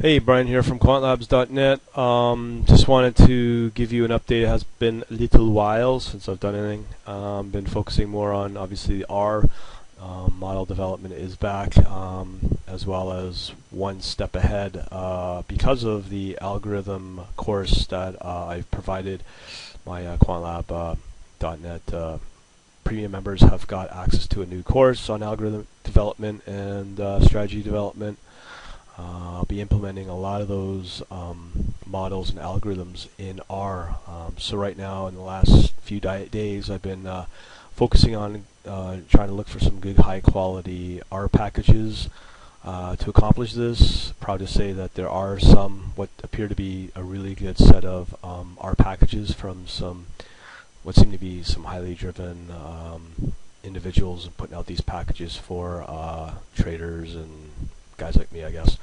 Hey, Brian here from quantlabs.net. Just wanted to give you an update. It has been a little while since I've done anything. Been focusing more on obviously R. Model development is back, as well as one step ahead because of the algorithm course that I've provided. My quantlab.net premium members have got access to a new course on algorithm development and strategy development. I'll be implementing a lot of those models and algorithms in R. So right now, in the last few days, I've been focusing on trying to look for some good high-quality R packages to accomplish this. Proud to say that there are some what appear to be a really good set of R packages from some what seem to be some highly driven individuals and putting out these packages for traders and guys like me, I guess.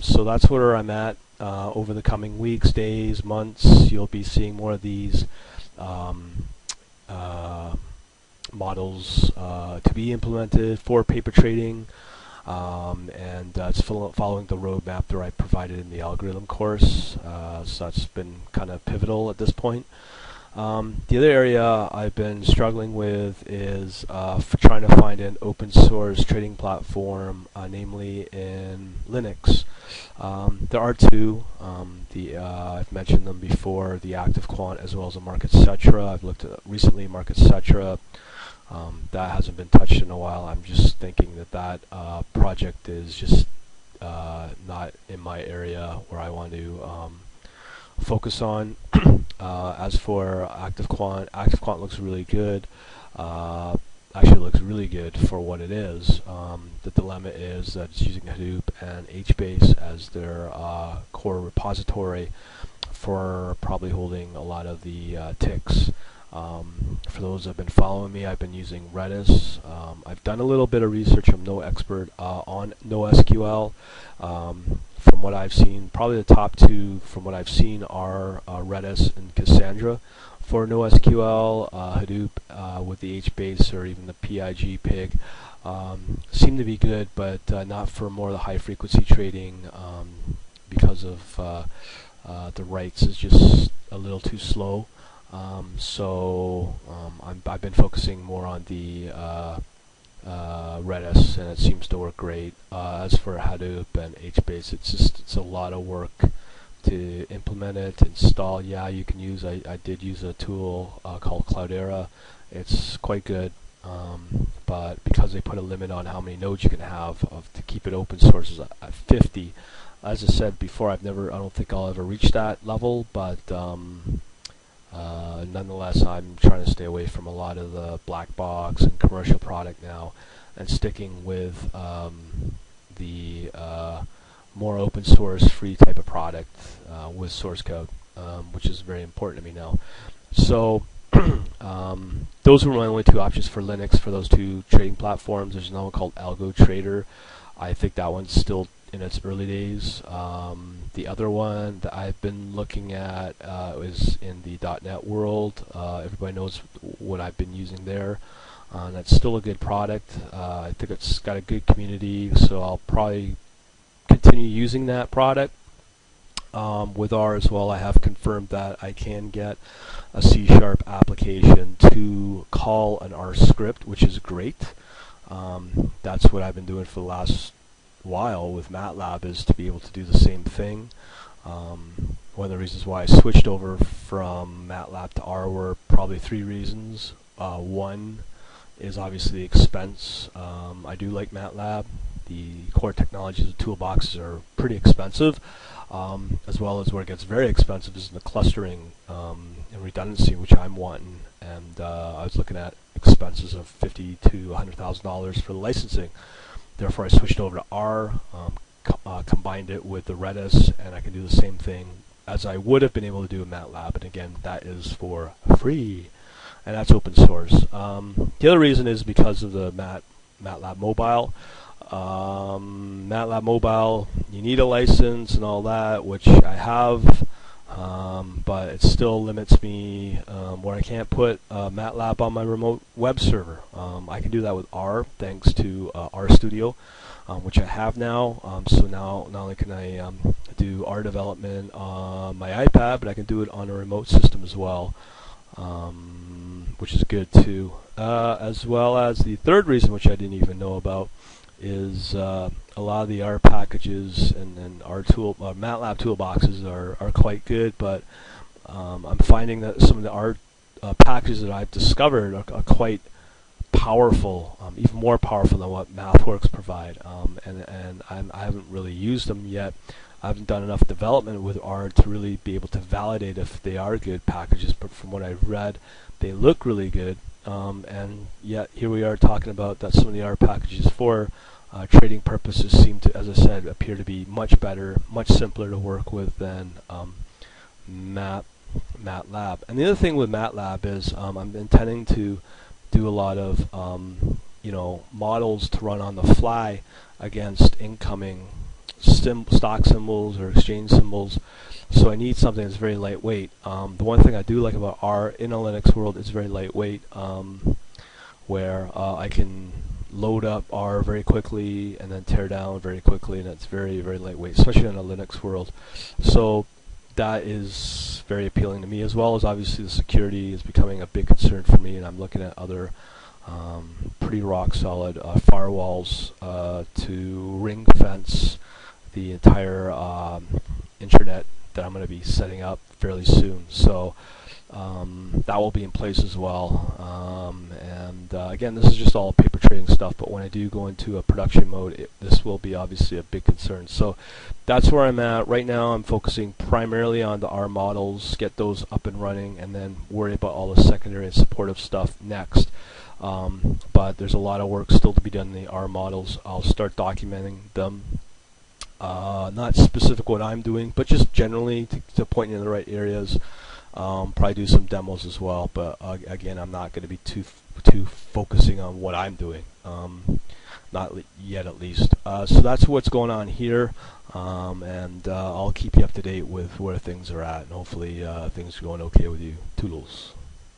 So that's where I'm at. Over the coming weeks, days, months, you'll be seeing more of these models to be implemented for paper trading, and it's following the roadmap that I provided in the algorithm course. So that's been kind of pivotal at this point. The other area I've been struggling with is trying to find an open source trading platform, namely in Linux. There are two. I've mentioned them before, the Active Quant as well as the Market Cetra. I've looked at recently Market Cetra. That hasn't been touched in a while. I'm just thinking that project is just not in my area where I want to focus on. As for Active Quant looks really good. Actually looks really good for what it is. The dilemma is that it's using Hadoop and HBase as their core repository for probably holding a lot of the ticks. For those who have been following me, I've been using Redis. I've done a little bit of research. I'm no expert on NoSQL. From what I've seen, probably the top two from what I've seen are Redis and Cassandra. For NoSQL, Hadoop with the HBase or even the PIG pig seem to be good, but not for more of the high frequency trading because of the writes is just a little too slow. I've been focusing more on the Redis, and it seems to work great. As for Hadoop and HBase, it's a lot of work to implement it, install. Yeah, you can use. I did use a tool called Cloudera. It's quite good, but because they put a limit on how many nodes you can have to keep it open source is at 50. As I said before, I don't think I'll ever reach that level, but nonetheless, I'm trying to stay away from a lot of the black box and commercial product now, and sticking with the more open source, free type of product with source code, which is very important to me now. So those were my only two options for Linux for those two trading platforms. There's another one called Algo Trader. I think that one's still in its early days. The other one that I've been looking at is in the .NET world. Everybody knows what I've been using there. That's still a good product. I think it's got a good community, so I'll probably continue using that product. With R as well, I have confirmed that I can get a C# application to call an R script, which is great. That's what I've been doing for the last while with MATLAB, is to be able to do the same thing. One of the reasons why I switched over from MATLAB to R were probably three reasons. One is obviously expense. I do like MATLAB. The core technologies of toolboxes are pretty expensive, as well as where it gets very expensive is in the clustering and redundancy, which I'm wanting. And I was looking at expenses of $50,000 to $100,000 for the licensing. Therefore, I switched over to R, combined it with the Redis, and I can do the same thing as I would have been able to do in MATLAB. And again, that is for free, and that's open source. The other reason is because of the MATLAB Mobile. MATLAB Mobile, you need a license and all that, which I have, but it still limits me where I can't put MATLAB on my remote web server. I can do that with R, thanks to RStudio. which I have now. So now not only can I do R development on my iPad, but I can do it on a remote system as well, which is good too. As well as the third reason, which I didn't even know about, is a lot of the R packages and MATLAB toolboxes are quite good, but I'm finding that some of the R packages that I've discovered are quite powerful, even more powerful than what MathWorks provide, and I haven't really used them yet. I haven't done enough development with R to really be able to validate if they are good packages, but from what I've read, they look really good, and yet here we are talking about that some of the R packages for trading purposes seem to, as I said, appear to be much better, much simpler to work with than MATLAB. And the other thing with MATLAB is I'm intending to do a lot of models to run on the fly against incoming stock symbols or exchange symbols. So I need something that's very lightweight. The one thing I do like about R in a Linux world is very lightweight, where I can load up R very quickly and then tear down very quickly, and it's very, very lightweight, especially in a Linux world. So that is very appealing to me, as well as obviously the security is becoming a big concern for me, and I'm looking at other pretty rock solid firewalls to ring fence the entire internet that I'm going to be setting up fairly soon. So that will be in place as well. And again, this is just all paper trading stuff, but when I do go into a production mode, this will be obviously a big concern. So that's where I'm at right now. I'm focusing primarily on the R models, get those up and running, and then worry about all the secondary and supportive stuff next. But there's a lot of work still to be done in the R models. I'll start documenting them. Not specific what I'm doing, but just generally to point in the right areas. Probably do some demos as well, but again, I'm not going to be too focusing on what I'm doing, not yet at least. So that's what's going on here, and I'll keep you up to date with where things are at, and hopefully things are going okay with you. Toodles.